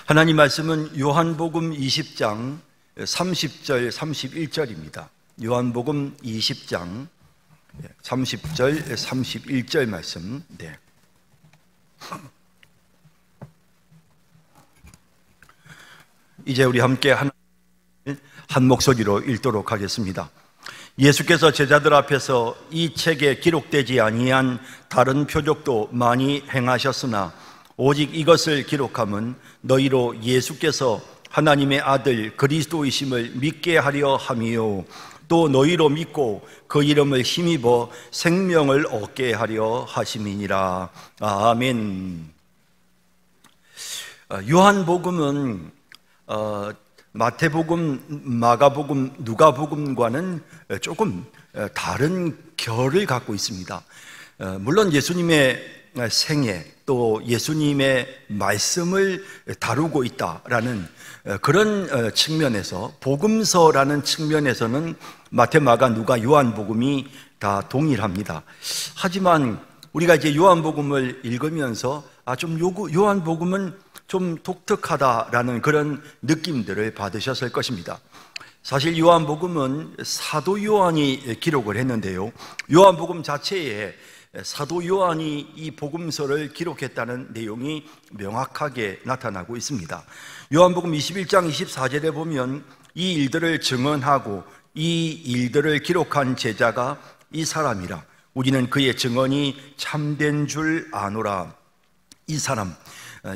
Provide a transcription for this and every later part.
하나님 말씀은 요한복음 20장 30절 31절입니다. 요한복음 20장 30절 31절 말씀. 네. 이제 우리 함께 한 목소리로 읽도록 하겠습니다. 예수께서 제자들 앞에서 이 책에 기록되지 아니한 다른 표적도 많이 행하셨으나 오직 이것을 기록함은 너희로 예수께서 하나님의 아들 그리스도이심을 믿게 하려 함이요 또 너희로 믿고 그 이름을 힘입어 생명을 얻게 하려 하심이니라. 아멘. 요한복음은 마태복음, 마가복음, 누가복음과는 조금 다른 결을 갖고 있습니다. 물론 예수님의 생애 또 예수님의 말씀을 다루고 있다라는 그런 측면에서, 복음서라는 측면에서는 마태, 마가, 누가, 요한복음이 다 동일합니다. 하지만 우리가 이제 요한복음을 읽으면서 좀 요한복음은 좀 독특하다라는 그런 느낌들을 받으셨을 것입니다. 사실 요한복음은 사도 요한이 기록을 했는데요, 요한복음 자체에 사도 요한이 이 복음서를 기록했다는 내용이 명확하게 나타나고 있습니다. 요한복음 21장 24절에 보면 이 일들을 증언하고 이 일들을 기록한 제자가 이 사람이라 우리는 그의 증언이 참된 줄 아노라. 이 사람,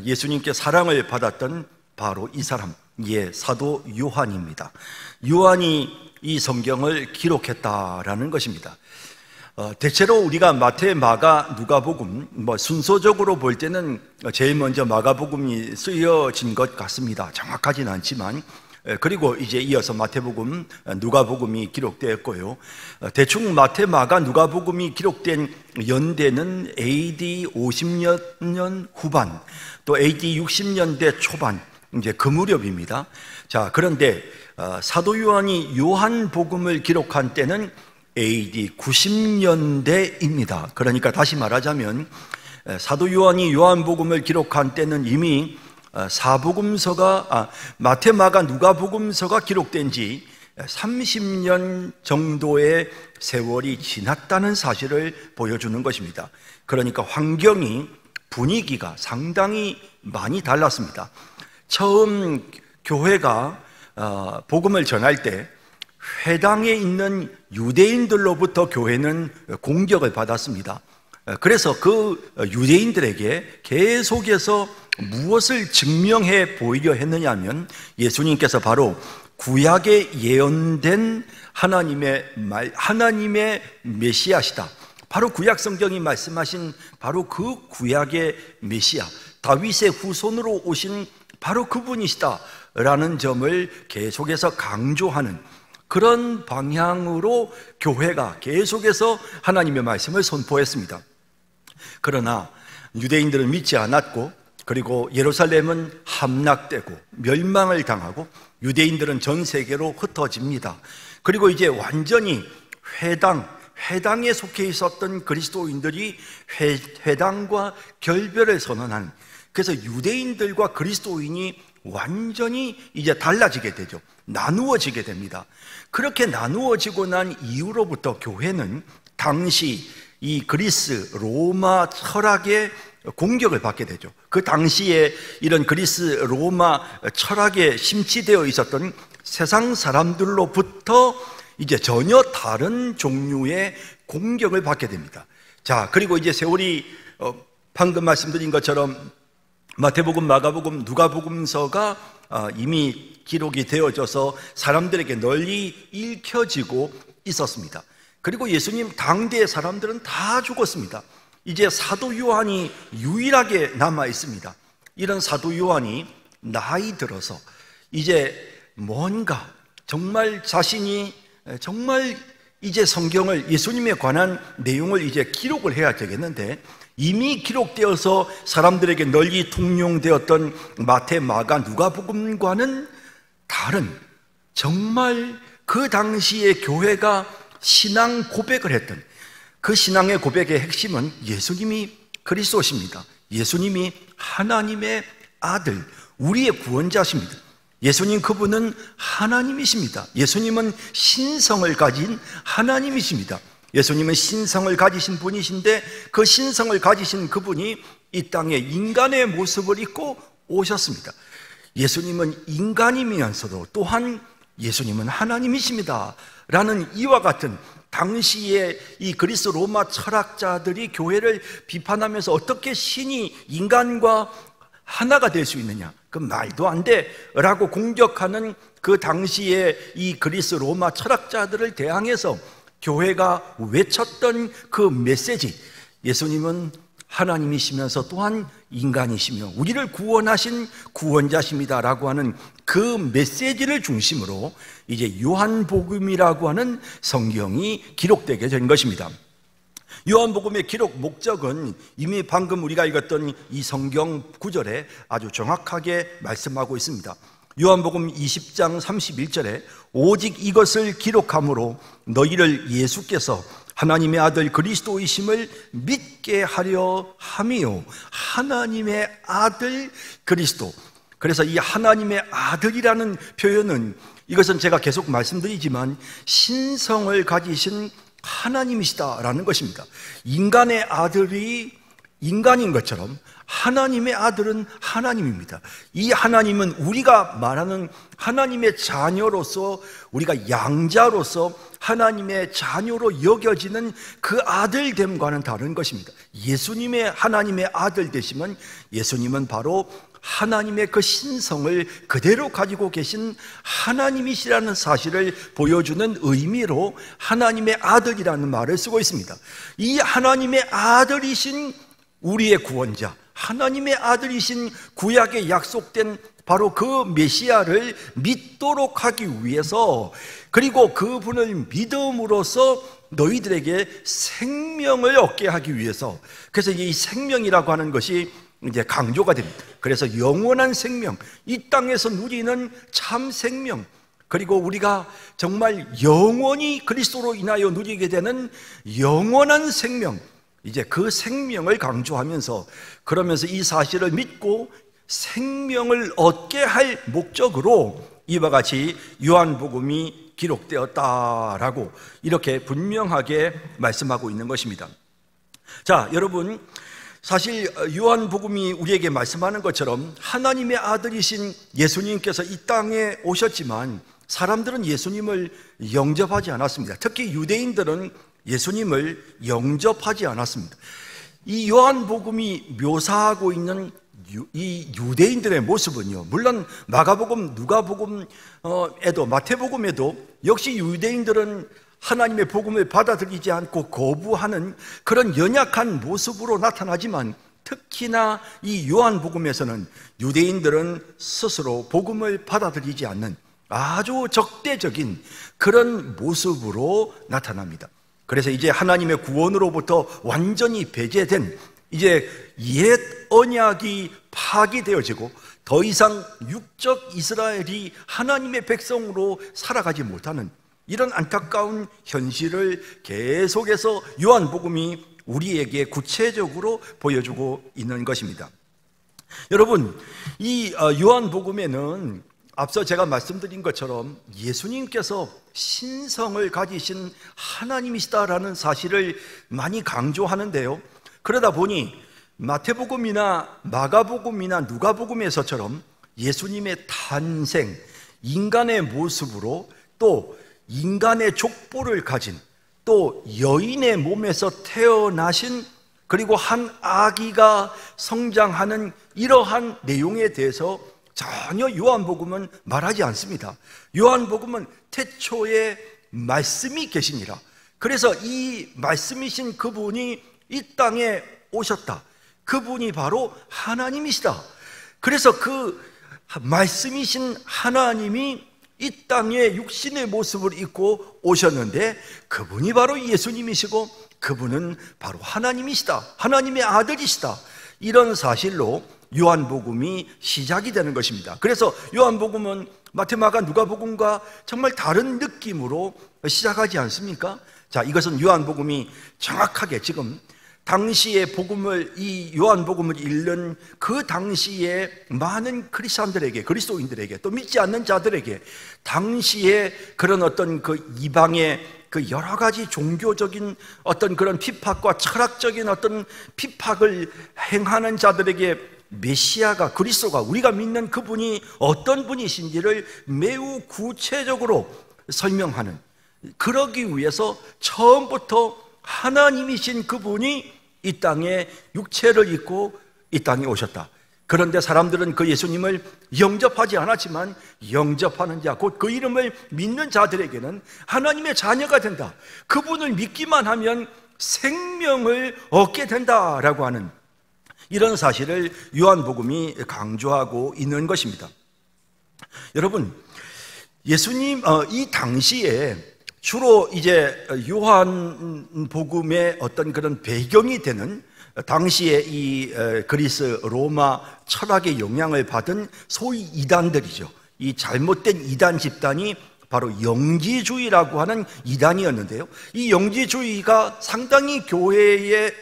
예수님께 사랑을 받았던 바로 이 사람, 사도 요한입니다. 요한이 이 성경을 기록했다라는 것입니다. 대체로 우리가 마태, 마가, 누가복음 순서적으로 볼 때는 제일 먼저 마가복음이 쓰여진 것 같습니다. 정확하지는 않지만. 그리고 이제 이어서 마태복음, 누가복음이 기록되었고요. 대충 마태, 마가, 누가복음이 기록된 연대는 AD 50년 후반, 또 AD 60년대 초반, 이제 그 무렵입니다. 자, 그런데 사도 요한이 요한복음을 기록한 때는 AD 90년대입니다. 그러니까 다시 말하자면 사도 요한이 요한복음을 기록한 때는 이미 사복음서가 마태, 마가, 누가복음서가 기록된 지 30년 정도의 세월이 지났다는 사실을 보여주는 것입니다. 그러니까 환경이, 분위기가 상당히 많이 달랐습니다. 처음 교회가 복음을 전할 때 회당에 있는 유대인들로부터 교회는 공격을 받았습니다. 그래서 그 유대인들에게 계속해서 무엇을 증명해 보이려 했느냐 하면 예수님께서 바로 구약에 예언된 하나님의 메시아시다. 바로 구약 성경이 말씀하신 바로 그 구약의 메시아, 다윗의 후손으로 오신 바로 그분이시다 라는 점을 계속해서 강조하는 그런 방향으로 교회가 계속해서 하나님의 말씀을 선포했습니다. 그러나 유대인들은 믿지 않았고, 그리고 예루살렘은 함락되고 멸망을 당하고 유대인들은 전 세계로 흩어집니다. 그리고 이제 완전히 회당에 속해 있었던 그리스도인들이 회당과 결별을 선언한, 그래서 유대인들과 그리스도인이 완전히 이제 달라지게 되죠. 나누어지게 됩니다. 그렇게 나누어지고 난 이후로부터 교회는 당시 이 그리스 로마 철학의 공격을 받게 되죠. 그 당시에 이런 그리스 로마 철학에 심취되어 있었던 세상 사람들로부터 이제 전혀 다른 종류의 공격을 받게 됩니다. 자, 그리고 이제 세월이 방금 말씀드린 것처럼 마태복음, 마가복음, 누가복음서가 이미 기록이 되어져서 사람들에게 널리 읽혀지고 있었습니다. 그리고 예수님 당대의 사람들은 다 죽었습니다. 이제 사도 요한이 유일하게 남아 있습니다. 이런 사도 요한이 나이 들어서 이제 뭔가 정말 자신이 정말 이제 성경을, 예수님에 관한 내용을 이제 기록을 해야 되겠는데, 이미 기록되어서 사람들에게 널리 통용되었던 마태, 마가, 누가복음과는 다른, 정말 그 당시에 교회가 신앙 고백을 했던 그 신앙의 고백의 핵심은 예수님이 그리스도십니다. 예수님이 하나님의 아들, 우리의 구원자십니다. 예수님 그분은 하나님이십니다. 예수님은 신성을 가진 하나님이십니다. 예수님은 신성을 가지신 분이신데 그 신성을 가지신 그분이 이 땅에 인간의 모습을 입고 오셨습니다. 예수님은 인간이면서도 또한 예수님은 하나님이십니다 라는 이와 같은 당시에 이 그리스 로마 철학자들이 교회를 비판하면서 어떻게 신이 인간과 하나가 될 수 있느냐, 그 말도 안 돼 라고 공격하는 그 당시에 이 그리스 로마 철학자들을 대항해서 교회가 외쳤던 그 메시지, 예수님은 하나님이시면서 또한 인간이시며 우리를 구원하신 구원자십니다 라고 하는 그 메시지를 중심으로 이제 요한복음이라고 하는 성경이 기록되게 된 것입니다. 요한복음의 기록 목적은 이미 방금 우리가 읽었던 이 성경 구절에 아주 정확하게 말씀하고 있습니다. 요한복음 20장 31절에 오직 이것을 기록함으로 너희를 예수께서 하나님의 아들 그리스도이심을 믿게 하려 함이요. 하나님의 아들 그리스도. 그래서 이 하나님의 아들이라는 표현은, 이것은 제가 계속 말씀드리지만 신성을 가지신 하나님이시다라는 것입니다. 인간의 아들이 인간인 것처럼 하나님의 아들은 하나님입니다. 이 하나님은 우리가 말하는 하나님의 자녀로서, 우리가 양자로서 하나님의 자녀로 여겨지는 그 아들됨과는 다른 것입니다. 예수님의 하나님의 아들 되시면 예수님은 바로 하나님의 그 신성을 그대로 가지고 계신 하나님이시라는 사실을 보여주는 의미로 하나님의 아들이라는 말을 쓰고 있습니다. 이 하나님의 아들이신 우리의 구원자, 하나님의 아들이신 구약에 약속된 바로 그 메시아를 믿도록 하기 위해서, 그리고 그분을 믿음으로써 너희들에게 생명을 얻게 하기 위해서, 그래서 이 생명이라고 하는 것이 이제 강조가 됩니다. 그래서 영원한 생명, 이 땅에서 누리는 참 생명, 그리고 우리가 정말 영원히 그리스도로 인하여 누리게 되는 영원한 생명, 이제 그 생명을 강조하면서, 그러면서 이 사실을 믿고 생명을 얻게 할 목적으로 이와 같이 요한복음이 기록되었다라고 이렇게 분명하게 말씀하고 있는 것입니다. 자, 여러분, 사실 요한복음이 우리에게 말씀하는 것처럼 하나님의 아들이신 예수님께서 이 땅에 오셨지만 사람들은 예수님을 영접하지 않았습니다. 특히 유대인들은 예수님을 영접하지 않았습니다. 이 요한복음이 묘사하고 있는 이 유대인들의 모습은요, 물론 마가복음, 누가복음에도, 마태복음에도 역시 유대인들은 하나님의 복음을 받아들이지 않고 거부하는 그런 연약한 모습으로 나타나지만, 특히나 이 요한복음에서는 유대인들은 스스로 복음을 받아들이지 않는 아주 적대적인 그런 모습으로 나타납니다. 그래서 이제 하나님의 구원으로부터 완전히 배제된, 이제 옛 언약이 파기되어지고 더 이상 육적 이스라엘이 하나님의 백성으로 살아가지 못하는 이런 안타까운 현실을 계속해서 요한복음이 우리에게 구체적으로 보여주고 있는 것입니다. 여러분, 이 요한복음에는 앞서 제가 말씀드린 것처럼 예수님께서 신성을 가지신 하나님이시다라는 사실을 많이 강조하는데요, 그러다 보니 마태복음이나 마가복음이나 누가복음에서처럼 예수님의 탄생, 인간의 모습으로 또 인간의 족보를 가진, 또 여인의 몸에서 태어나신, 그리고 한 아기가 성장하는 이러한 내용에 대해서 전혀 요한복음은 말하지 않습니다. 요한복음은 태초에 말씀이 계시니라, 그래서 이 말씀이신 그분이 이 땅에 오셨다, 그분이 바로 하나님이시다. 그래서 그 말씀이신 하나님이 이 땅에 육신의 모습을 입고 오셨는데, 그분이 바로 예수님이시고 그분은 바로 하나님이시다, 하나님의 아들이시다, 이런 사실로 요한복음이 시작이 되는 것입니다. 그래서 요한복음은 마태, 마가, 누가복음과 정말 다른 느낌으로 시작하지 않습니까? 자, 이것은 요한복음이 정확하게 지금 당시에 복음을, 이 요한복음을 읽는 그 당시에 많은 크리스찬들에게, 그리스도인들에게, 또 믿지 않는 자들에게 당시에 그런 어떤 그 이방의 그 여러 가지 종교적인 어떤 그런 핍박과 철학적인 어떤 핍박을 행하는 자들에게 메시아가, 그리스도가, 우리가 믿는 그분이 어떤 분이신지를 매우 구체적으로 설명하는, 그러기 위해서 처음부터 하나님이신 그분이 이 땅에 육체를 입고 이 땅에 오셨다. 그런데 사람들은 그 예수님을 영접하지 않았지만 영접하는 자, 곧 그 이름을 믿는 자들에게는 하나님의 자녀가 된다. 그분을 믿기만 하면 생명을 얻게 된다라고 하는 이런 사실을 요한복음이 강조하고 있는 것입니다. 여러분, 예수님 이 당시에 주로 이제 요한복음의 어떤 그런 배경이 되는, 당시에 이 그리스 로마 철학의 영향을 받은 소위 이단들이죠. 이 잘못된 이단 집단이 바로 영지주의라고 하는 이단이었는데요, 이 영지주의가 상당히 교회에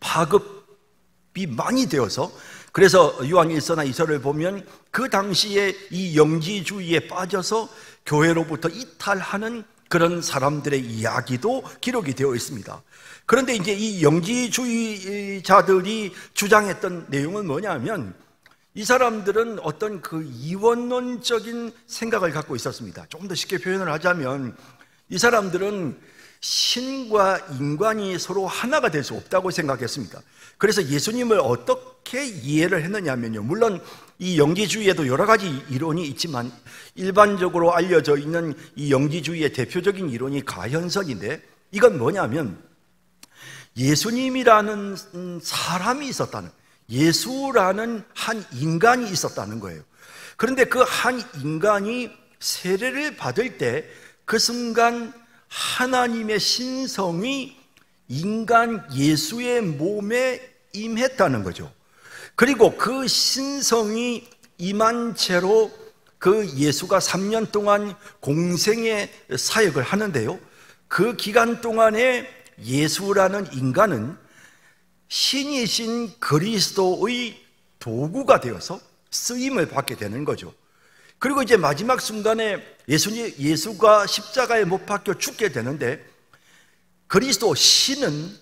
파급이 많이 되어서, 그래서 요한 1서나 2서를 보면 그 당시에 이 영지주의에 빠져서 교회로부터 이탈하는 그런 사람들의 이야기도 기록이 되어 있습니다. 그런데 이제 이 영지주의자들이 주장했던 내용은 뭐냐면, 이 사람들은 어떤 그 이원론적인 생각을 갖고 있었습니다. 조금 더 쉽게 표현을 하자면, 이 사람들은 신과 인간이 서로 하나가 될 수 없다고 생각했습니다. 그래서 예수님을 어떻게 이해를 했느냐면요, 물론 이 영지주의에도 여러 가지 이론이 있지만 일반적으로 알려져 있는 이 영지주의의 대표적인 이론이 가현선인데, 이건 뭐냐면 예수님이라는 사람이 있었다는, 예수라는 한 인간이 있었다는 거예요. 그런데 그 한 인간이 세례를 받을 때 그 순간 하나님의 신성이 인간 예수의 몸에 임했다는 거죠. 그리고 그 신성이 임한 채로 그 예수가 3년 동안 공생의 사역을 하는데요, 그 기간 동안에 예수라는 인간은 신이신 그리스도의 도구가 되어서 쓰임을 받게 되는 거죠. 그리고 이제 마지막 순간에 예수가 십자가에 못 박혀 죽게 되는데, 그리스도 신은,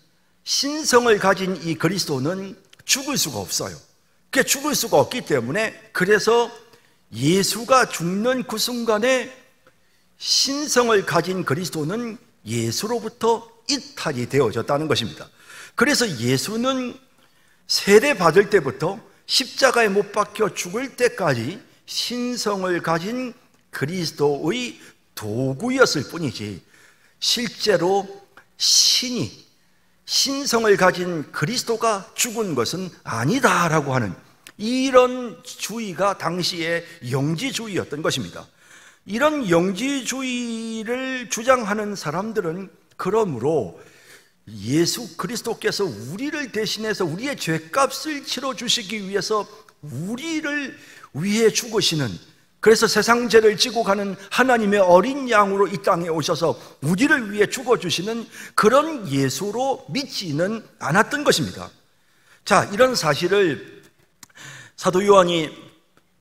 신성을 가진 이 그리스도는 죽을 수가 없어요. 그게 죽을 수가 없기 때문에, 그래서 예수가 죽는 그 순간에 신성을 가진 그리스도는 예수로부터 이탈이 되어졌다는 것입니다. 그래서 예수는 세례 받을 때부터 십자가에 못 박혀 죽을 때까지 신성을 가진 그리스도의 도구였을 뿐이지, 실제로 신성을 가진 그리스도가 죽은 것은 아니다라고 하는 이런 주의가 당시의 영지주의였던 것입니다. 이런 영지주의를 주장하는 사람들은 그러므로 예수 그리스도께서 우리를 대신해서 우리의 죄값을 치러주시기 위해서 우리를 위해 죽으시는, 그래서 세상 죄를 지고 가는 하나님의 어린 양으로 이 땅에 오셔서 우리를 위해 죽어주시는 그런 예수로 믿지는 않았던 것입니다. 자, 이런 사실을 사도 요한이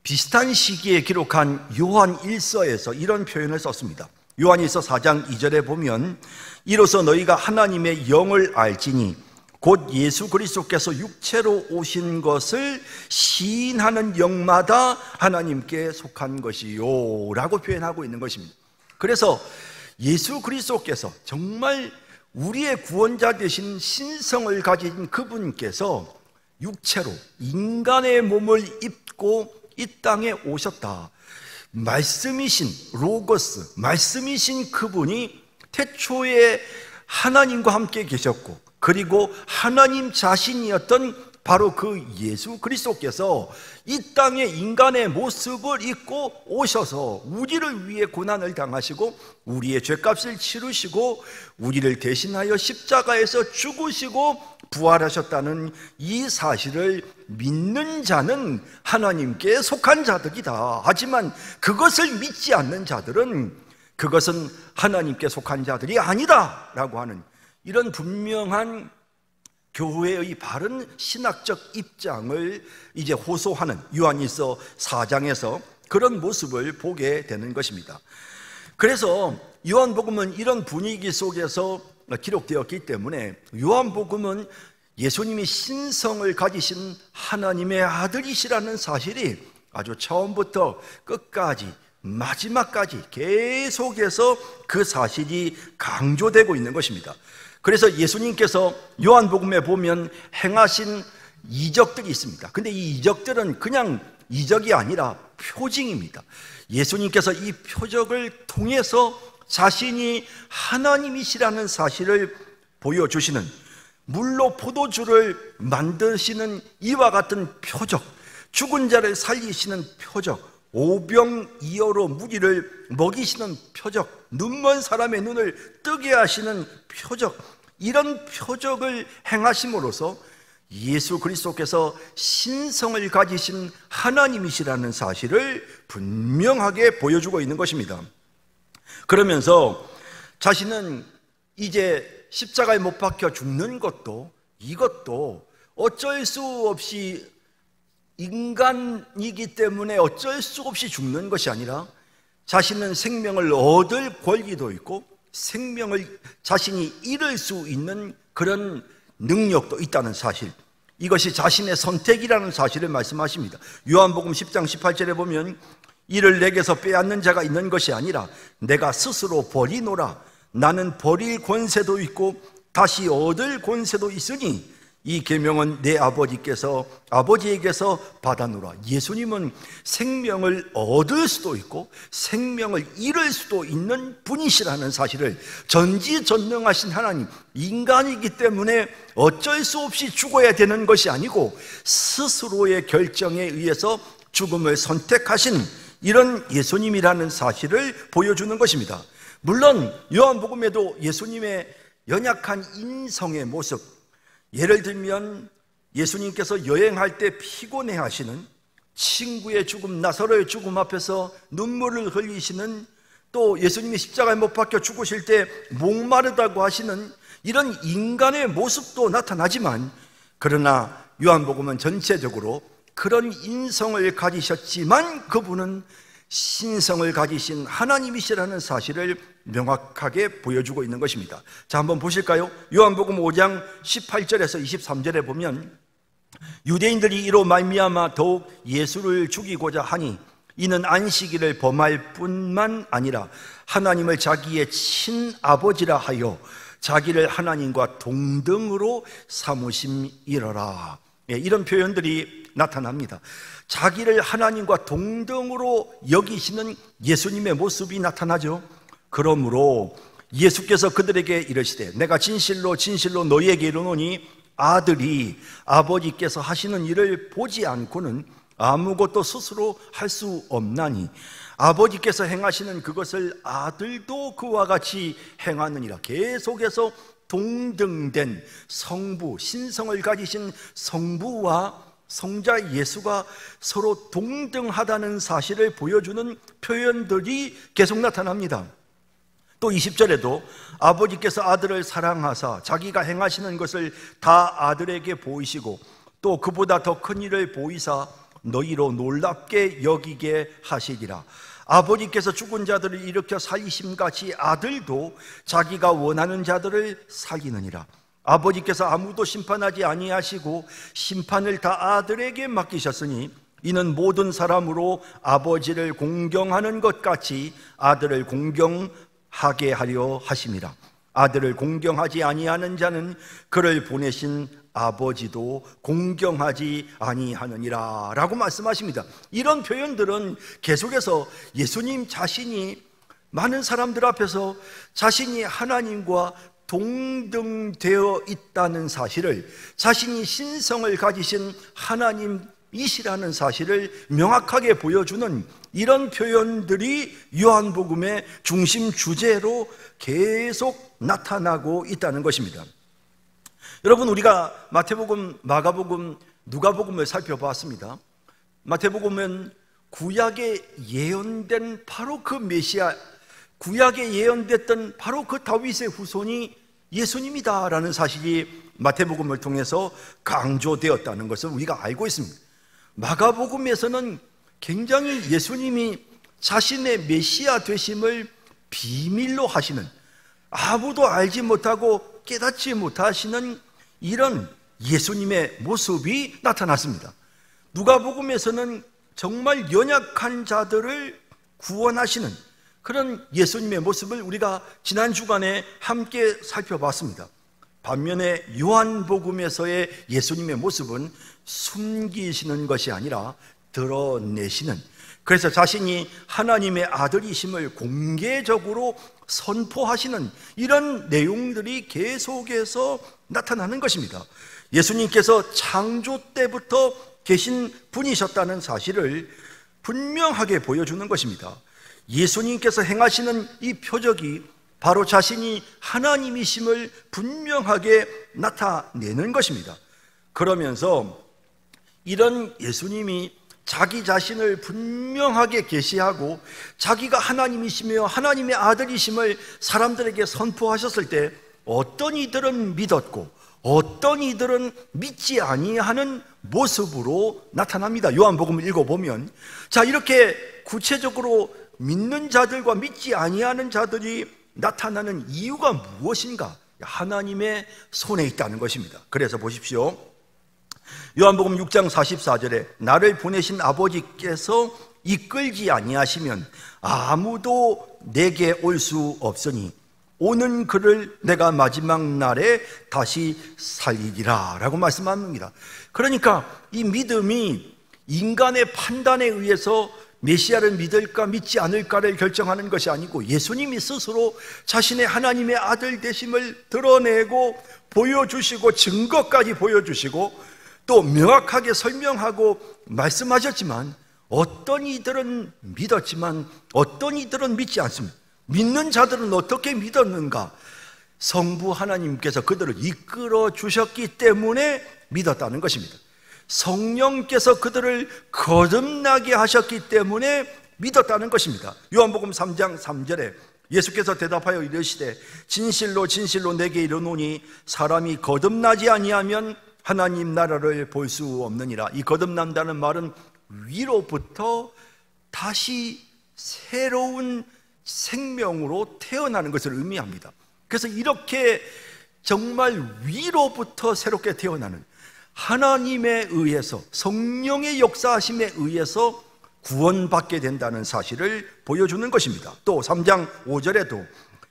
비슷한 시기에 기록한 요한 1서에서 이런 표현을 썼습니다. 요한 1서 4장 2절에 보면, 이로써 너희가 하나님의 영을 알지니 곧 예수 그리스도께서 육체로 오신 것을 시인하는 영마다 하나님께 속한 것이요 라고 표현하고 있는 것입니다. 그래서 예수 그리스도께서 정말 우리의 구원자 되신 신성을 가진 그분께서 육체로 인간의 몸을 입고 이 땅에 오셨다. 말씀이신 로고스, 말씀이신 그분이 태초에 하나님과 함께 계셨고, 그리고 하나님 자신이었던 바로 그 예수 그리스도께서 이 땅에 인간의 모습을 입고 오셔서 우리를 위해 고난을 당하시고 우리의 죄값을 치르시고 우리를 대신하여 십자가에서 죽으시고 부활하셨다는 이 사실을 믿는 자는 하나님께 속한 자들이다. 하지만 그것을 믿지 않는 자들은 그것은 하나님께 속한 자들이 아니다 라고 하는 이런 분명한 교회의 바른 신학적 입장을 이제 호소하는 요한일서 4장에서 그런 모습을 보게 되는 것입니다. 그래서 요한복음은 이런 분위기 속에서 기록되었기 때문에 요한복음은 예수님이 신성을 가지신 하나님의 아들이시라는 사실이 아주 처음부터 끝까지 마지막까지 계속해서 그 사실이 강조되고 있는 것입니다. 그래서 예수님께서 요한복음에 보면 행하신 이적들이 있습니다. 근데 이 이적들은 그냥 이적이 아니라 표징입니다. 예수님께서 이 표적을 통해서 자신이 하나님이시라는 사실을 보여주시는, 물로 포도주를 만드시는 이와 같은 표적, 죽은 자를 살리시는 표적, 오병이어로 무리를 먹이시는 표적, 눈먼 사람의 눈을 뜨게 하시는 표적, 이런 표적을 행하심으로써 예수 그리스도께서 신성을 가지신 하나님이시라는 사실을 분명하게 보여주고 있는 것입니다. 그러면서 자신은 이제 십자가에 못 박혀 죽는 것도, 이것도 어쩔 수 없이 인간이기 때문에 어쩔 수 없이 죽는 것이 아니라 자신은 생명을 얻을 권리도 있고 생명을 자신이 잃을 수 있는 그런 능력도 있다는 사실, 이것이 자신의 선택이라는 사실을 말씀하십니다. 요한복음 10장 18절에 보면 이를 내게서 빼앗는 자가 있는 것이 아니라 내가 스스로 버리노라. 나는 버릴 권세도 있고 다시 얻을 권세도 있으니 이 계명은 내 아버지에게서 받아노라. 예수님은 생명을 얻을 수도 있고 생명을 잃을 수도 있는 분이시라는 사실을, 전지전능하신 하나님, 인간이기 때문에 어쩔 수 없이 죽어야 되는 것이 아니고 스스로의 결정에 의해서 죽음을 선택하신 이런 예수님이라는 사실을 보여주는 것입니다. 물론 요한복음에도 예수님의 연약한 인성의 모습, 예를 들면 예수님께서 여행할 때 피곤해 하시는, 친구의 죽음, 나사로의 죽음 앞에서 눈물을 흘리시는, 또 예수님이 십자가에 못 박혀 죽으실 때 목마르다고 하시는 이런 인간의 모습도 나타나지만, 그러나 요한복음은 전체적으로 그런 인성을 가지셨지만 그분은 신성을 가지신 하나님이시라는 사실을 명확하게 보여주고 있는 것입니다. 자, 한번 보실까요? 요한복음 5장 18절에서 23절에 보면 유대인들이 이로 말미암아 더욱 예수를 죽이고자 하니 이는 안식일을 범할 뿐만 아니라 하나님을 자기의 친아버지라 하여 자기를 하나님과 동등으로 삼으심이러라. 이런 표현들이 나타납니다. 자기를 하나님과 동등으로 여기시는 예수님의 모습이 나타나죠. 그러므로 예수께서 그들에게 이르시되 내가 진실로 진실로 너희에게 이르노니 아들이 아버지께서 하시는 일을 보지 않고는 아무것도 스스로 할 수 없나니 아버지께서 행하시는 그것을 아들도 그와 같이 행하느니라. 계속해서 동등된 성부, 신성을 가지신 성부와 성자 예수가 서로 동등하다는 사실을 보여주는 표현들이 계속 나타납니다. 또 20절에도 아버지께서 아들을 사랑하사 자기가 행하시는 것을 다 아들에게 보이시고 또 그보다 더 큰 일을 보이사 너희로 놀랍게 여기게 하시리라. 아버지께서 죽은 자들을 일으켜 살리심같이 아들도 자기가 원하는 자들을 살리느니라. 아버지께서 아무도 심판하지 아니하시고 심판을 다 아들에게 맡기셨으니 이는 모든 사람으로 아버지를 공경하는 것 같이 아들을 공경하게 하려 하심이라. 아들을 공경하지 아니하는 자는 그를 보내신 아버지도 공경하지 아니하느니라 라고 말씀하십니다. 이런 표현들은 계속해서 예수님 자신이 많은 사람들 앞에서 자신이 하나님과 동등되어 있다는 사실을, 자신이 신성을 가지신 하나님이시라는 사실을 명확하게 보여주는 이런 표현들이 요한복음의 중심 주제로 계속 나타나고 있다는 것입니다. 여러분, 우리가 마태복음, 마가복음, 누가복음을 살펴봤습니다. 마태복음은 구약에 예언된 바로 그 메시아, 구약에 예언됐던 바로 그 다윗의 후손이 예수님이다라는 사실이 마태복음을 통해서 강조되었다는 것을 우리가 알고 있습니다. 마가복음에서는 굉장히 예수님이 자신의 메시아 되심을 비밀로 하시는, 아무도 알지 못하고 깨닫지 못하시는 이런 예수님의 모습이 나타났습니다. 누가복음에서는 정말 연약한 자들을 구원하시는 그런 예수님의 모습을 우리가 지난 주간에 함께 살펴봤습니다. 반면에 요한복음에서의 예수님의 모습은 숨기시는 것이 아니라 드러내시는, 그래서 자신이 하나님의 아들이심을 공개적으로 선포하시는 이런 내용들이 계속해서 나타나는 것입니다. 예수님께서 창조 때부터 계신 분이셨다는 사실을 분명하게 보여주는 것입니다. 예수님께서 행하시는 이 표적이 바로 자신이 하나님이심을 분명하게 나타내는 것입니다. 그러면서 이런 예수님이 자기 자신을 분명하게 계시하고 자기가 하나님이시며 하나님의 아들이심을 사람들에게 선포하셨을 때 어떤 이들은 믿었고 어떤 이들은 믿지 아니하는 모습으로 나타납니다. 요한복음을 읽어보면, 자, 이렇게 구체적으로 믿는 자들과 믿지 아니하는 자들이 나타나는 이유가 무엇인가? 하나님의 손에 있다는 것입니다. 그래서 보십시오. 요한복음 6장 44절에 나를 보내신 아버지께서 이끌지 아니하시면 아무도 내게 올 수 없으니 오는 그를 내가 마지막 날에 다시 살리리라 라고 말씀합니다. 그러니까 이 믿음이 인간의 판단에 의해서 메시아를 믿을까 믿지 않을까를 결정하는 것이 아니고 예수님이 스스로 자신의 하나님의 아들 되심을 드러내고 보여주시고 증거까지 보여주시고 또 명확하게 설명하고 말씀하셨지만, 어떤 이들은 믿었지만 어떤 이들은 믿지 않습니다. 믿는 자들은 어떻게 믿었는가? 성부 하나님께서 그들을 이끌어 주셨기 때문에 믿었다는 것입니다. 성령께서 그들을 거듭나게 하셨기 때문에 믿었다는 것입니다. 요한복음 3장 3절에 예수께서 대답하여 이르시되 진실로 진실로 내게 이르노니 사람이 거듭나지 아니하면 하나님 나라를 볼 수 없느니라. 이 거듭난다는 말은 위로부터 다시 새로운 생명으로 태어나는 것을 의미합니다. 그래서 이렇게 정말 위로부터 새롭게 태어나는, 하나님에 의해서 성령의 역사하심에 의해서 구원받게 된다는 사실을 보여주는 것입니다. 또 3장 5절에도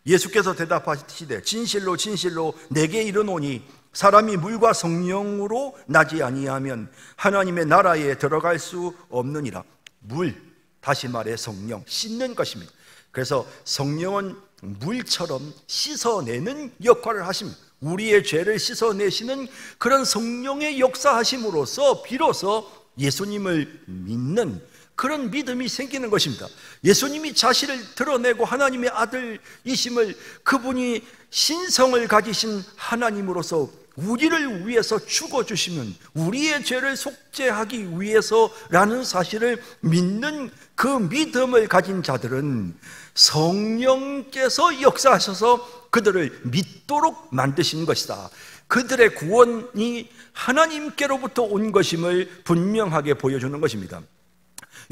예수께서 대답하시되 진실로 진실로 내게 이르노니 사람이 물과 성령으로 나지 아니하면 하나님의 나라에 들어갈 수 없느니라. 물, 다시 말해 성령, 씻는 것입니다. 그래서 성령은 물처럼 씻어내는 역할을 하십니다. 우리의 죄를 씻어내시는 그런 성령의 역사하심으로써 비로소 예수님을 믿는 그런 믿음이 생기는 것입니다. 예수님이 자신을 드러내고 하나님의 아들이심을, 그분이 신성을 가지신 하나님으로서 우리를 위해서 죽어주시면 우리의 죄를 속죄하기 위해서라는 사실을 믿는 그 믿음을 가진 자들은 성령께서 역사하셔서 그들을 믿도록 만드신 것이다. 그들의 구원이 하나님께로부터 온 것임을 분명하게 보여주는 것입니다.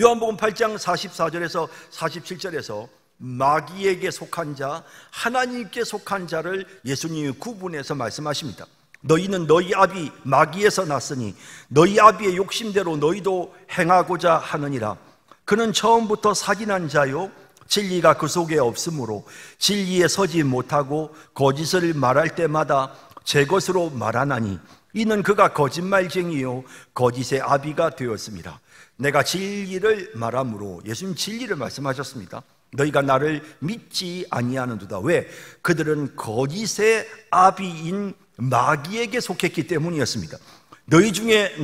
요한복음 8장 44절에서 47절에서 마귀에게 속한 자, 하나님께 속한 자를 예수님이 구분해서 말씀하십니다. 너희는 너희 아비 마귀에서 났으니 너희 아비의 욕심대로 너희도 행하고자 하느니라. 그는 처음부터 사기난 자요 진리가 그 속에 없으므로 진리에 서지 못하고 거짓을 말할 때마다 제 것으로 말하나니 이는 그가 거짓말쟁이요 거짓의 아비가 되었습니다. 내가 진리를 말함으로, 예수님 진리를 말씀하셨습니다. 너희가 나를 믿지 아니하는도다. 왜? 그들은 거짓의 아비인 마귀에게 속했기 때문이었습니다. 너희 중에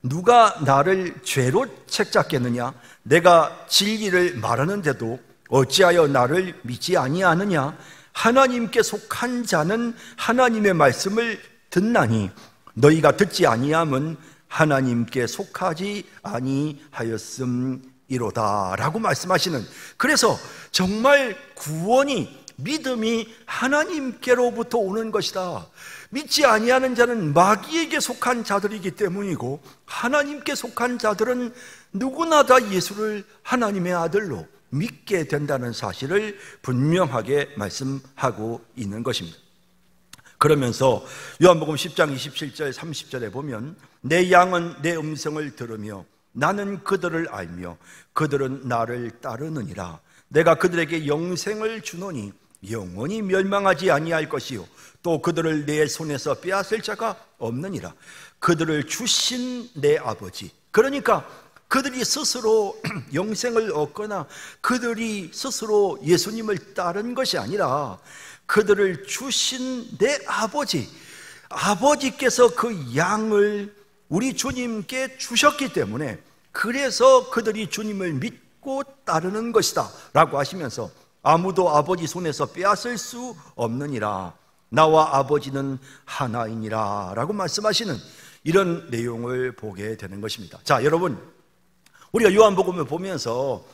누가 나를 죄로 책잡겠느냐? 내가 진리를 말하는데도 어찌하여 나를 믿지 아니하느냐? 하나님께 속한 자는 하나님의 말씀을 듣나니 너희가 듣지 아니함은 하나님께 속하지 아니하였음이로다 라고 말씀하시는, 그래서 정말 구원이 믿음이 하나님께로부터 오는 것이다. 믿지 아니하는 자는 마귀에게 속한 자들이기 때문이고, 하나님께 속한 자들은 누구나 다 예수를 하나님의 아들로 믿게 된다는 사실을 분명하게 말씀하고 있는 것입니다. 그러면서 요한복음 10장 27절 30절에 보면, 내 양은 내 음성을 들으며 나는 그들을 알며 그들은 나를 따르느니라. 내가 그들에게 영생을 주노니 영원히 멸망하지 아니할 것이요 또 그들을 내 손에서 빼앗을 자가 없느니라. 그들을 주신 내 아버지, 그러니까 그들이 스스로 영생을 얻거나 그들이 스스로 예수님을 따른 것이 아니라 그들을 주신 내 아버지, 아버지께서 그 양을 우리 주님께 주셨기 때문에, 그래서 그들이 주님을 믿고 따르는 것이다 라고 하시면서, 아무도 아버지 손에서 빼앗을 수 없느니라. 나와 아버지는 하나이니라 라고 말씀하시는 이런 내용을 보게 되는 것입니다. 자, 여러분, 우리가 요한복음을 보면서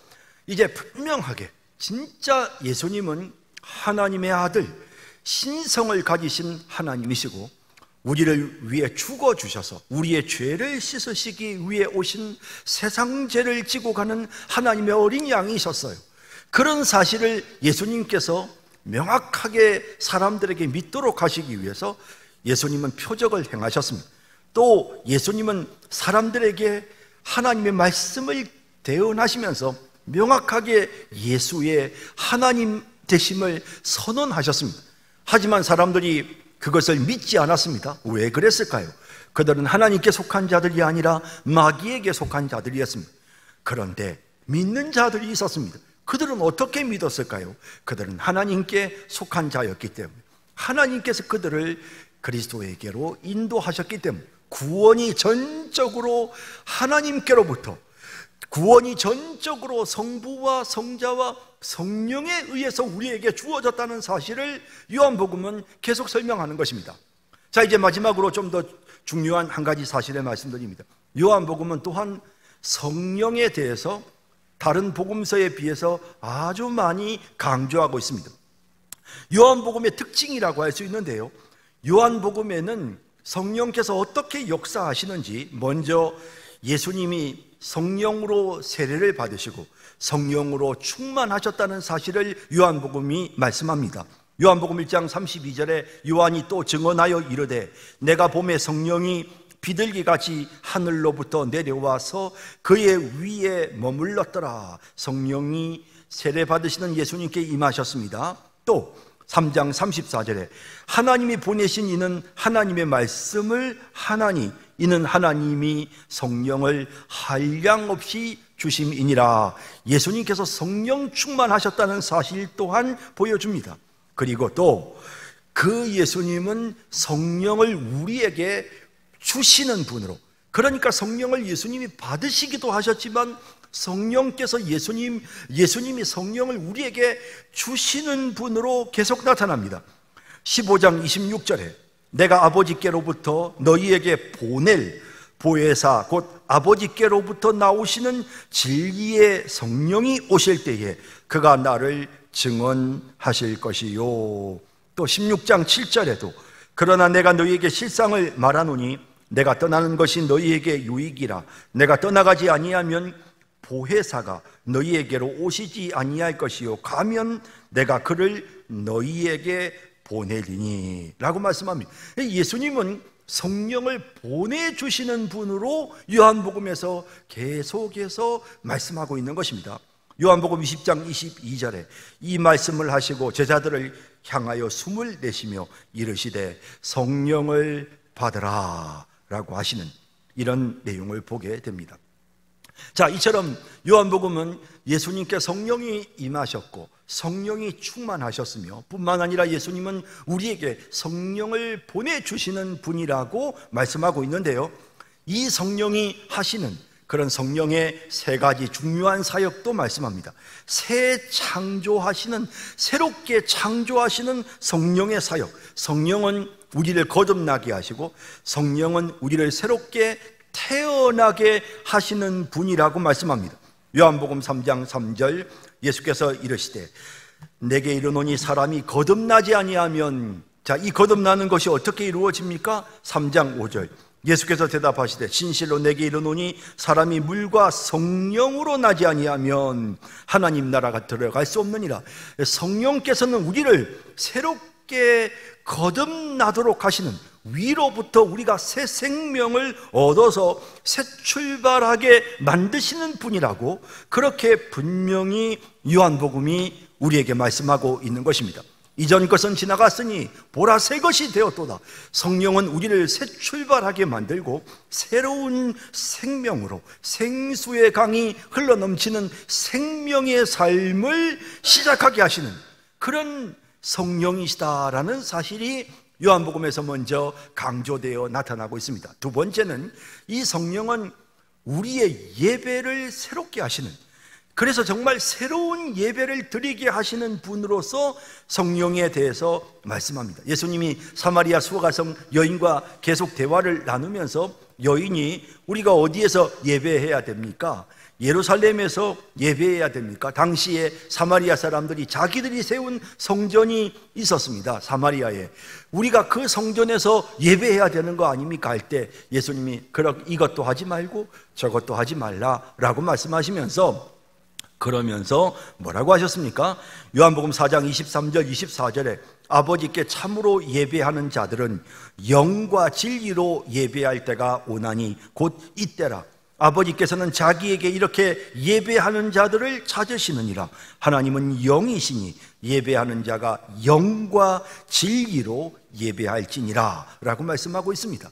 이제 분명하게 진짜 예수님은 하나님의 아들, 신성을 가지신 하나님이시고, 우리를 위해 죽어주셔서 우리의 죄를 씻으시기 위해 오신 세상 죄를 지고 가는 하나님의 어린 양이셨어요. 그런 사실을 예수님께서 명확하게 사람들에게 믿도록 하시기 위해서 예수님은 표적을 행하셨습니다. 또 예수님은 사람들에게 하나님의 말씀을 대언하시면서 명확하게 예수의 하나님 되심을 선언하셨습니다. 하지만 사람들이 그것을 믿지 않았습니다. 왜 그랬을까요? 그들은 하나님께 속한 자들이 아니라 마귀에게 속한 자들이었습니다. 그런데 믿는 자들이 있었습니다. 그들은 어떻게 믿었을까요? 그들은 하나님께 속한 자였기 때문에, 하나님께서 그들을 그리스도에게로 인도하셨기 때문에, 구원이 전적으로 하나님께로부터, 구원이 전적으로 성부와 성자와 성령에 의해서 우리에게 주어졌다는 사실을 요한복음은 계속 설명하는 것입니다. 자, 이제 마지막으로 좀 더 중요한 한 가지 사실을 말씀드립니다. 요한복음은 또한 성령에 대해서 다른 복음서에 비해서 아주 많이 강조하고 있습니다. 요한복음의 특징이라고 할 수 있는데요, 요한복음에는 성령께서 어떻게 역사하시는지, 먼저 예수님이 성령으로 세례를 받으시고 성령으로 충만하셨다는 사실을 요한복음이 말씀합니다. 요한복음 1장 32절에 요한이 또 증언하여 이르되, 내가 봄에 성령이 비둘기같이 하늘로부터 내려와서 그의 위에 머물렀더라. 성령이 세례 받으시는 예수님께 임하셨습니다. 또 3장 34절에 하나님이 보내신 이는 하나님의 말씀을 하나니 이는 하나님이 성령을 한량없이 주심이니라. 예수님께서 성령 충만하셨다는 사실 또한 보여줍니다. 그리고 또 그 예수님은 성령을 우리에게 주시는 분으로, 그러니까 성령을 예수님이 받으시기도 하셨지만 성령께서 예수님이 성령을 우리에게 주시는 분으로 계속 나타납니다. 15장 26절에 내가 아버지께로부터 너희에게 보낼 보혜사 곧 아버지께로부터 나오시는 진리의 성령이 오실 때에 그가 나를 증언하실 것이요. 또 16장 7절에도 그러나 내가 너희에게 실상을 말하노니 내가 떠나는 것이 너희에게 유익이라. 내가 떠나가지 아니하면 보혜사가 너희에게로 오시지 아니할 것이요 가면 내가 그를 너희에게 보내리니 라고 말씀합니다. 예수님은 성령을 보내주시는 분으로 요한복음에서 계속해서 말씀하고 있는 것입니다. 요한복음 20장 22절에 이 말씀을 하시고 제자들을 향하여 숨을 내쉬며 이르시되 성령을 받으라 라고 하시는 이런 내용을 보게 됩니다. 자, 이처럼 요한복음은 예수님께 성령이 임하셨고 성령이 충만하셨으며 뿐만 아니라 예수님은 우리에게 성령을 보내주시는 분이라고 말씀하고 있는데요, 이 성령이 하시는 그런 성령의 세 가지 중요한 사역도 말씀합니다. 새롭게 창조하시는 성령의 사역. 성령은 우리를 거듭나게 하시고 성령은 우리를 새롭게 태어나게 하시는 분이라고 말씀합니다. 요한복음 3장 3절 예수께서 이르시되 내게 이르노니 사람이 거듭나지 아니하면, 자, 이 거듭나는 것이 어떻게 이루어집니까? 3장 5절 예수께서 대답하시되 진실로 내게 이르노니 사람이 물과 성령으로 나지 아니하면 하나님 나라가 들어갈 수 없느니라. 성령께서는 우리를 새롭게 거듭나도록 하시는, 위로부터 우리가 새 생명을 얻어서 새 출발하게 만드시는 분이라고, 그렇게 분명히 요한복음이 우리에게 말씀하고 있는 것입니다. 이전 것은 지나갔으니 보라 새 것이 되었도다. 성령은 우리를 새 출발하게 만들고 새로운 생명으로, 생수의 강이 흘러넘치는 생명의 삶을 시작하게 하시는 그런 성령이시다라는 사실이 요한복음에서 먼저 강조되어 나타나고 있습니다. 두 번째는 이 성령은 우리의 예배를 새롭게 하시는, 그래서 정말 새로운 예배를 드리게 하시는 분으로서 성령에 대해서 말씀합니다. 예수님이 사마리아 수가성 여인과 계속 대화를 나누면서 여인이 우리가 어디에서 예배해야 됩니까? 예루살렘에서 예배해야 됩니까? 당시에 사마리아 사람들이 자기들이 세운 성전이 있었습니다. 사마리아에. 우리가 그 성전에서 예배해야 되는 거 아닙니까? 할 때 예수님이 이것도 하지 말고 저것도 하지 말라라고 말씀하시면서, 그러면서 뭐라고 하셨습니까? 요한복음 4장 23절 24절에 아버지께 참으로 예배하는 자들은 영과 진리로 예배할 때가 오나니 곧 이때라. 아버지께서는 자기에게 이렇게 예배하는 자들을 찾으시느니라. 하나님은 영이시니 예배하는 자가 영과 진리로 예배할지니라 라고 말씀하고 있습니다.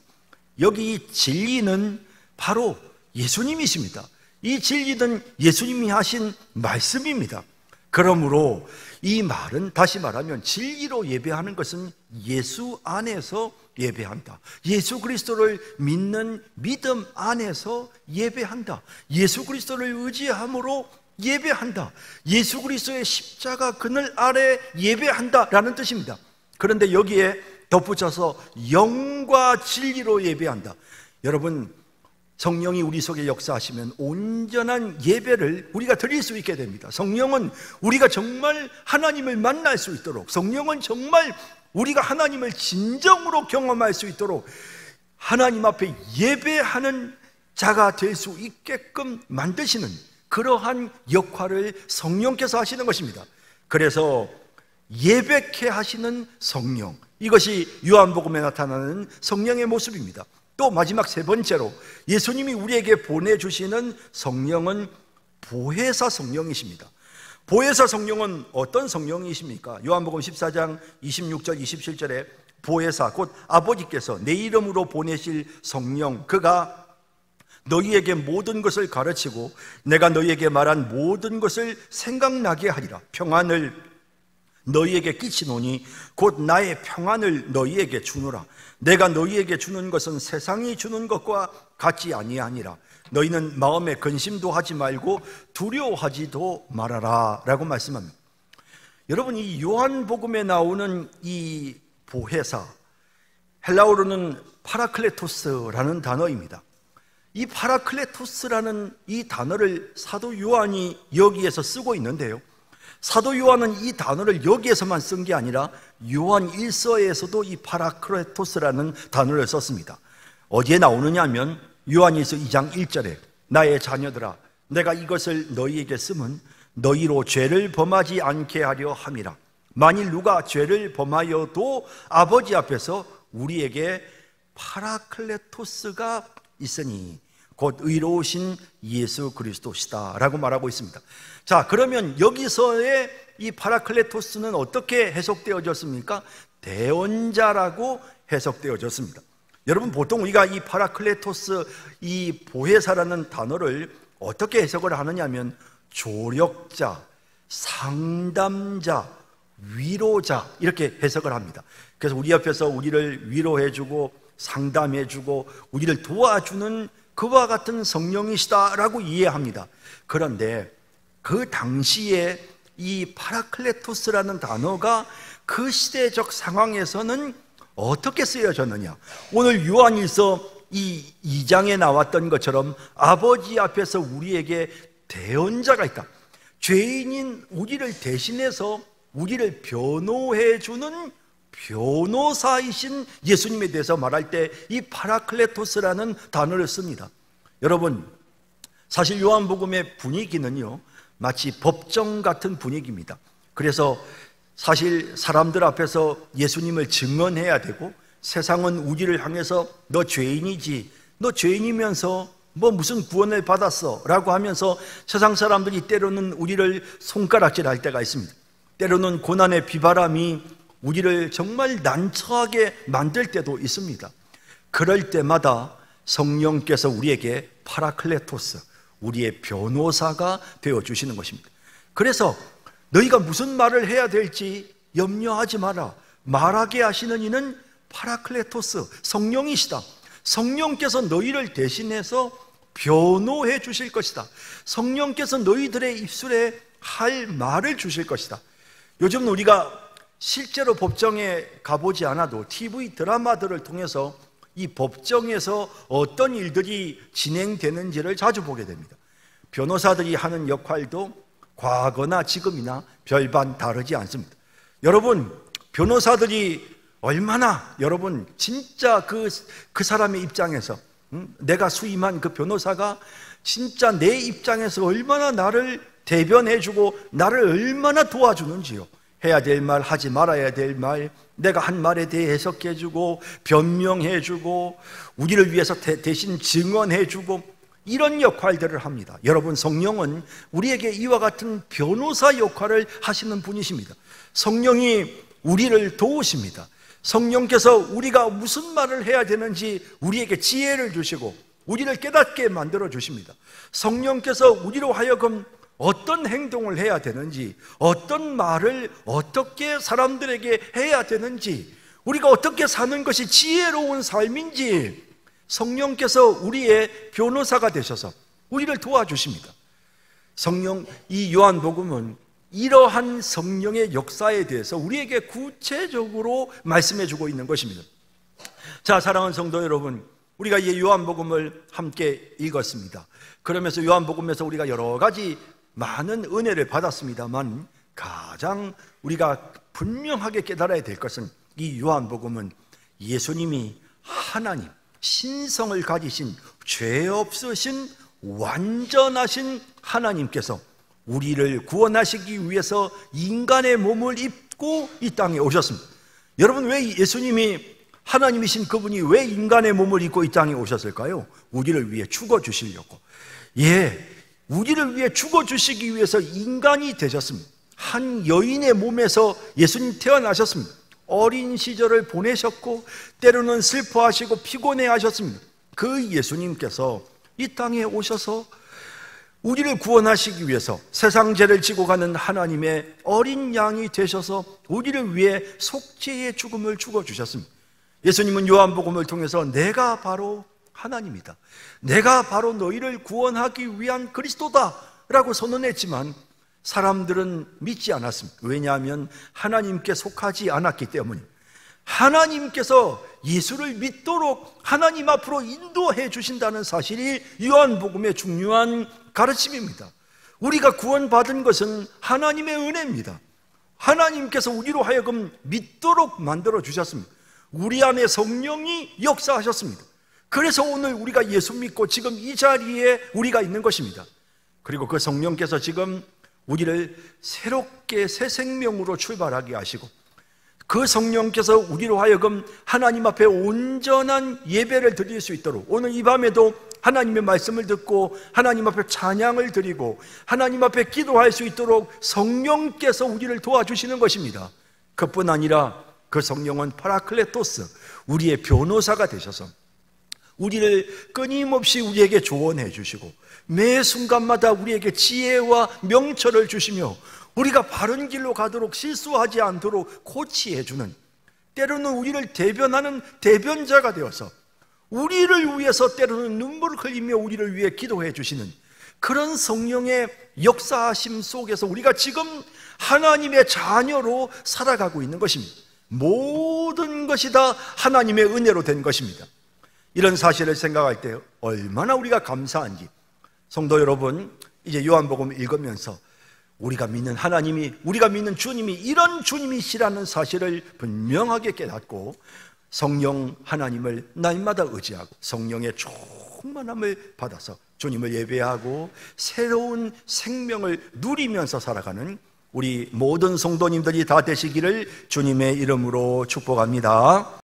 여기 이 진리는 바로 예수님이십니다. 이 진리는 예수님이 하신 말씀입니다. 그러므로 이 말은, 다시 말하면 진리로 예배하는 것은 예수 안에서 예배한다. 예수 그리스도를 믿는 믿음 안에서 예배한다. 예수 그리스도를 의지함으로 예배한다. 예수 그리스도의 십자가 그늘 아래 예배한다라는 뜻입니다. 그런데 여기에 덧붙여서 영과 진리로 예배한다. 여러분, 성령이 우리 속에 역사하시면 온전한 예배를 우리가 드릴 수 있게 됩니다. 성령은 우리가 정말 하나님을 만날 수 있도록, 성령은 정말 우리가 하나님을 진정으로 경험할 수 있도록 하나님 앞에 예배하는 자가 될 수 있게끔 만드시는 그러한 역할을 성령께서 하시는 것입니다. 그래서 예배케 하시는 성령, 이것이 요한복음에 나타나는 성령의 모습입니다. 또 마지막 세 번째로 예수님이 우리에게 보내주시는 성령은 보혜사 성령이십니다. 보혜사 성령은 어떤 성령이십니까? 요한복음 14장 26절 27절에 보혜사, 곧 아버지께서 내 이름으로 보내실 성령, 그가 너희에게 모든 것을 가르치고 내가 너희에게 말한 모든 것을 생각나게 하리라. 평안을 너희에게 끼치노니 곧 나의 평안을 너희에게 주노라. 내가 너희에게 주는 것은 세상이 주는 것과 같지 아니하니라. 너희는 마음에 근심도 하지 말고 두려워하지도 말아라 라고 말씀합니다. 여러분, 이 요한복음에 나오는 이 보혜사, 헬라어로는 파라클레토스라는 단어입니다. 이 파라클레토스라는 이 단어를 사도 요한이 여기에서 쓰고 있는데요, 사도 요한은 이 단어를 여기에서만 쓴 게 아니라 요한 1서에서도 이 파라클레토스라는 단어를 썼습니다. 어디에 나오느냐 하면 요한일서 2장 1절에 나의 자녀들아 내가 이것을 너희에게 쓰면 너희로 죄를 범하지 않게 하려 함이라. 만일 누가 죄를 범하여도 아버지 앞에서 우리에게 파라클레토스가 있으니 곧 의로우신 예수 그리스도시다 라고 말하고 있습니다. 자, 그러면 여기서의 이 파라클레토스는 어떻게 해석되어졌습니까? 대언자라고 해석되어졌습니다. 여러분, 보통 우리가 이 파라클레토스, 이 보혜사라는 단어를 어떻게 해석을 하느냐 하면 조력자, 상담자, 위로자 이렇게 해석을 합니다. 그래서 우리 앞에서 우리를 위로해주고 상담해주고 우리를 도와주는 그와 같은 성령이시다라고 이해합니다. 그런데 그 당시에 이 파라클레토스라는 단어가 그 시대적 상황에서는 어떻게 쓰여졌느냐? 오늘 요한일서 이 2장에 나왔던 것처럼 아버지 앞에서 우리에게 대언자가 있다. 죄인인 우리를 대신해서 우리를 변호해 주는 변호사이신 예수님에 대해서 말할 때 이 파라클레토스라는 단어를 씁니다. 여러분, 사실 요한복음의 분위기는요, 마치 법정 같은 분위기입니다. 그래서 사실 사람들 앞에서 예수님을 증언해야 되고, 세상은 우리를 향해서 너 죄인이지, 너 죄인이면서 뭐 무슨 구원을 받았어 라고 하면서 세상 사람들이 때로는 우리를 손가락질할 때가 있습니다. 때로는 고난의 비바람이 우리를 정말 난처하게 만들 때도 있습니다. 그럴 때마다 성령께서 우리에게 파라클레토스, 우리의 변호사가 되어주시는 것입니다. 그래서 너희가 무슨 말을 해야 될지 염려하지 마라. 말하게 하시는 이는 파라클레토스, 성령이시다. 성령께서 너희를 대신해서 변호해 주실 것이다. 성령께서 너희들의 입술에 할 말을 주실 것이다. 요즘 우리가 실제로 법정에 가보지 않아도 TV 드라마들을 통해서 이 법정에서 어떤 일들이 진행되는지를 자주 보게 됩니다. 변호사들이 하는 역할도 과거나 지금이나 별반 다르지 않습니다. 여러분, 변호사들이 얼마나 여러분 진짜 그 사람의 입장에서 내가 수임한 그 변호사가 진짜 내 입장에서 얼마나 나를 대변해주고 나를 얼마나 도와주는지요. 해야 될 말, 하지 말아야 될 말, 내가 한 말에 대해 해석해주고 변명해주고 우리를 위해서 대신 증언해주고 이런 역할들을 합니다. 여러분, 성령은 우리에게 이와 같은 변호사 역할을 하시는 분이십니다. 성령이 우리를 도우십니다. 성령께서 우리가 무슨 말을 해야 되는지 우리에게 지혜를 주시고 우리를 깨닫게 만들어 주십니다. 성령께서 우리로 하여금 어떤 행동을 해야 되는지, 어떤 말을 어떻게 사람들에게 해야 되는지, 우리가 어떻게 사는 것이 지혜로운 삶인지 성령께서 우리의 변호사가 되셔서 우리를 도와주십니다. 성령, 이 요한복음은 이러한 성령의 역사에 대해서 우리에게 구체적으로 말씀해 주고 있는 것입니다. 자, 사랑하는 성도 여러분, 우리가 이 요한복음을 함께 읽었습니다. 그러면서 요한복음에서 우리가 여러 가지 많은 은혜를 받았습니다만 가장 우리가 분명하게 깨달아야 될 것은 이 요한복음은 예수님이 하나님, 신성을 가지신 죄 없으신 완전하신 하나님께서 우리를 구원하시기 위해서 인간의 몸을 입고 이 땅에 오셨습니다. 여러분, 왜 예수님이 하나님이신 그분이 왜 인간의 몸을 입고 이 땅에 오셨을까요? 우리를 위해 죽어주시려고. 우리를 위해 죽어주시기 위해서 인간이 되셨습니다. 한 여인의 몸에서 예수님 태어나셨습니다. 어린 시절을 보내셨고 때로는 슬퍼하시고 피곤해 하셨습니다. 그 예수님께서 이 땅에 오셔서 우리를 구원하시기 위해서 세상 죄를 지고 가는 하나님의 어린 양이 되셔서 우리를 위해 속죄의 죽음을 죽어주셨습니다. 예수님은 요한복음을 통해서 내가 바로 하나님이다, 내가 바로 너희를 구원하기 위한 그리스도다 라고 선언했지만 사람들은 믿지 않았습니다. 왜냐하면 하나님께 속하지 않았기 때문입니다. 하나님께서 예수를 믿도록 하나님 앞으로 인도해 주신다는 사실이 요한복음의 중요한 가르침입니다. 우리가 구원받은 것은 하나님의 은혜입니다. 하나님께서 우리로 하여금 믿도록 만들어 주셨습니다. 우리 안에 성령이 역사하셨습니다. 그래서 오늘 우리가 예수 믿고 지금 이 자리에 우리가 있는 것입니다. 그리고 그 성령께서 지금 우리를 새롭게 새 생명으로 출발하게 하시고 그 성령께서 우리로 하여금 하나님 앞에 온전한 예배를 드릴 수 있도록 오늘 이 밤에도 하나님의 말씀을 듣고 하나님 앞에 찬양을 드리고 하나님 앞에 기도할 수 있도록 성령께서 우리를 도와주시는 것입니다. 그뿐 아니라 그 성령은 파라클레토스, 우리의 변호사가 되셔서 우리를 끊임없이 우리에게 조언해 주시고 매 순간마다 우리에게 지혜와 명철을 주시며 우리가 바른 길로 가도록 실수하지 않도록 코치해 주는, 때로는 우리를 대변하는 대변자가 되어서 우리를 위해서 때로는 눈물을 흘리며 우리를 위해 기도해 주시는 그런 성령의 역사하심 속에서 우리가 지금 하나님의 자녀로 살아가고 있는 것입니다. 모든 것이 다 하나님의 은혜로 된 것입니다. 이런 사실을 생각할 때 얼마나 우리가 감사한지, 성도 여러분, 이제 요한복음 읽으면서 우리가 믿는 하나님이, 우리가 믿는 주님이 이런 주님이시라는 사실을 분명하게 깨닫고 성령 하나님을 날마다 의지하고 성령의 충만함을 받아서 주님을 예배하고 새로운 생명을 누리면서 살아가는 우리 모든 성도님들이 다 되시기를 주님의 이름으로 축복합니다.